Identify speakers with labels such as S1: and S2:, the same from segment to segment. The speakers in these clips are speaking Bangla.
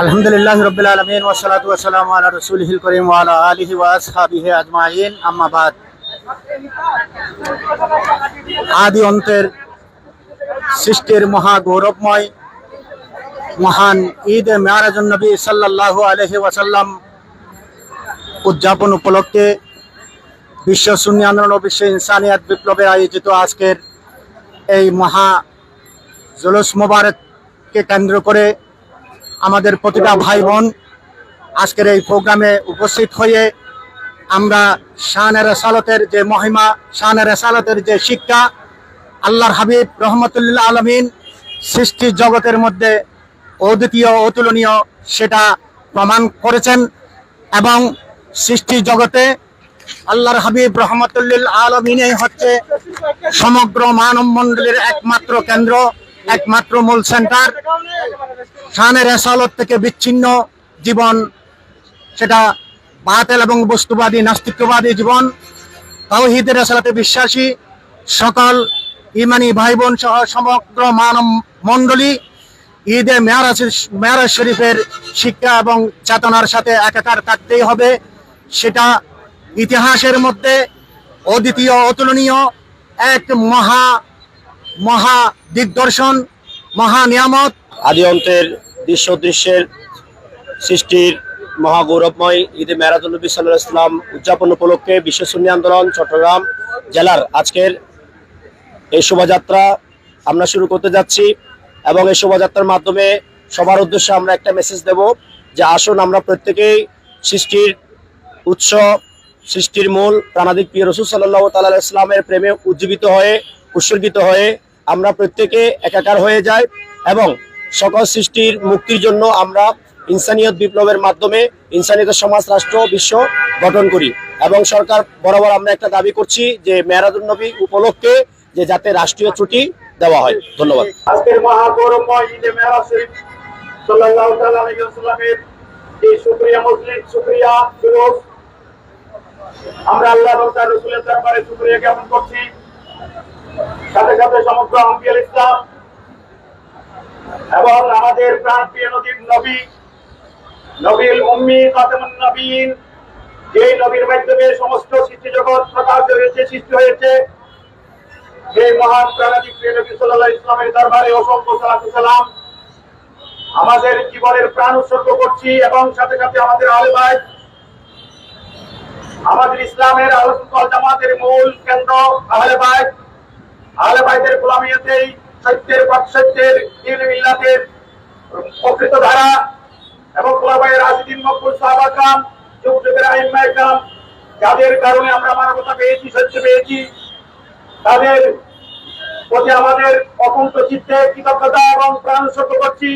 S1: আলহামদুলিল্লাহ রাব্বিল আলামিন ওয়াসসালাতু ওয়াসসালামু আলা রাসূলিহিল কারীম ওয়া আলা আলিহি ওয়া আসহাবিহি আজমাইন আম্মা বাদ। আদি অন্তের সৃষ্টির মহা গৌরবময় মহান ঈদ এ মেরাজুন নবী সাল্লাল্লাহু আলাইহি ওয়াসাল্লাম উদযাপন উপলক্ষে বিশ্ব সুন্নি আন্দোলন ও বিশ্ব ইনসানিয়াত বিপ্লবে আয়োজিত আজকের এই মহা জুলুস মোবারককে কেন্দ্র করে আমাদের প্রতিটা ভাই বোন আজকের এই প্রোগ্রামে উপস্থিত হয়ে আমরা শানে রাসালাতের যে মহিমা, শানে রাসালাতের যে শিক্ষা, আল্লাহর হাবিব রহমতুল্লাহ আলামিন সৃষ্টি জগতের মধ্যে অদ্বিতীয় অতুলনীয় সেটা প্রমাণ করেছেন এবং সৃষ্টি জগতে আল্লাহর হাবিব রহমতুল্লাহ আলামিনই হচ্ছে সমগ্র মানব মণ্ডলের একমাত্র কেন্দ্র, একমাত্র মূল সেন্টার। শানে রাসালাত থেকে বিচ্ছিন্ন জীবন সেটা বাতিল এবং বস্তুবাদী নাস্তিকবাদী জীবন। তাওহীদের রাসালাতে বিশ্বাসী সকল ইমানি ভাই বোন সহ সমগ্র মানব মণ্ডলী ঈদে মেরাজ শরীফের শিক্ষা এবং চেতনার সাথে একাকার থাকতেই হবে। সেটা ইতিহাসের মধ্যে অদ্বিতীয় অতুলনীয় এক মহা দিগদর্শন, মহা নিয়ামত।
S2: আদি অন্তের দৃশ্যের সৃষ্টির মহাগৌরবময় ঈদে মেরাজুন নবী সাল্লাল্লাহু আলাইহি ওয়াসাল্লাম উদযাপন উপলক্ষে বিশ্ব সুন্নি আন্দোলন চট্টগ্রাম জেলার আজকের এই শোভাযাত্রা আমরা শুরু করতে যাচ্ছি এবং এই শোভাযাত্রার মাধ্যমে সবার উদ্দেশ্যে আমরা একটা মেসেজ দেব যে আসুন আমরা প্রত্যেকেই সৃষ্টির উৎস, সৃষ্টির মূল প্রাণাদিক প্রিয় রাসূল সাল্লাল্লাহু তাআলা আলাইহি ওয়াসাল্লামের প্রেমে উজ্জীবিত হয়ে উৎসর্গিত হয়ে আমরা প্রত্যেকে একাকার হয়ে যাই এবং সকল সৃষ্টির মুক্তির জন্য আমরা ইনসানিয়ত বিপ্লবের মাধ্যমে ইনসানিয়তের সমাজ, রাষ্ট্র, বিশ্ব গঠন করি। এবং সরকার বরাবর আমরা একটা দাবি করছি যে মেরাজুন নবী উপলক্ষে যে যাতে রাষ্ট্রীয় ছুটি দেওয়া হয়। ধন্যবাদ।
S3: আজকের মহাগৌরবময় ঈদে মেরাজ শরীফ সাল্লাল্লাহু তাআলা আলাইহি ওয়াসাল্লামের এই শুকরিয়া মজলিস, শুকরিয়া জুলুস আমরা আল্লাহ এবং তার রাসূলের দরবারে শুকরিয়া জ্ঞাপন করছি। সাথে সাথে সমগ্র আম্বিয়াল ইসলাম এবং আমাদের প্রাণপ্রিয় নবীল উম্মি খাতামুন নবীন, যে নবীর মাধ্যমে সমস্ত সৃষ্টি জগৎ প্রকাশিত হয়েছে, সৃষ্টি হয়েছে, সেই মহান প্রাণাদিক প্রিয় নবী সাল্লাল্লাহু আলাইহি ওয়াসাল্লামের দরবারে অসংখ্য সালাত ও সালাম। আমাদের জীবনের প্রাণ উৎসর্গ করছি এবং সাথে সাথে আমাদের আহলে বাইত, আমাদের ইসলামের আহলে সুন্নাত ওয়াল জামাতের মূল কেন্দ্র আহলে বাইতের গোলামিয়তেই সত্যের দ্বীন মিল্লাতের প্রকৃত ধারা এবং খোলাফায়ে রাশিদিন মকবুল সাহাবা کرام, যুগ যুগের আইম্মায়ে کرام, যাদের কারণে আমরা মানবতা পেয়েছি, সত্য পেয়েছি, তাদের প্রতি আমাদের অকুণ্ঠ চিত্তে কৃতজ্ঞতা এবং প্রাণ উৎসর্গ করছি।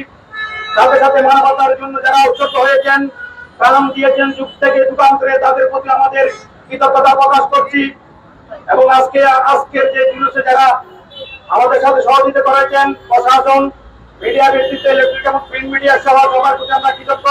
S3: সাথে সাথে মানবতার জন্য যারা উৎসর্গ হয়েছেন, প্রাণ দিয়েছেন যুগ থেকে যুগান্তরে, তাদের প্রতি আমাদের কৃতজ্ঞতা প্রকাশ করছি। এবং আজকের যে জুলুসে যারা আমাদের সাথে সহযোগিতা করেছেন, প্রশাসন, মিডিয়া ব্যক্তিত্ব, ইলেকট্রিক এবং প্রিন্ট মিডিয়া সহ সবার প্রতি আমরা কৃতজ্ঞ।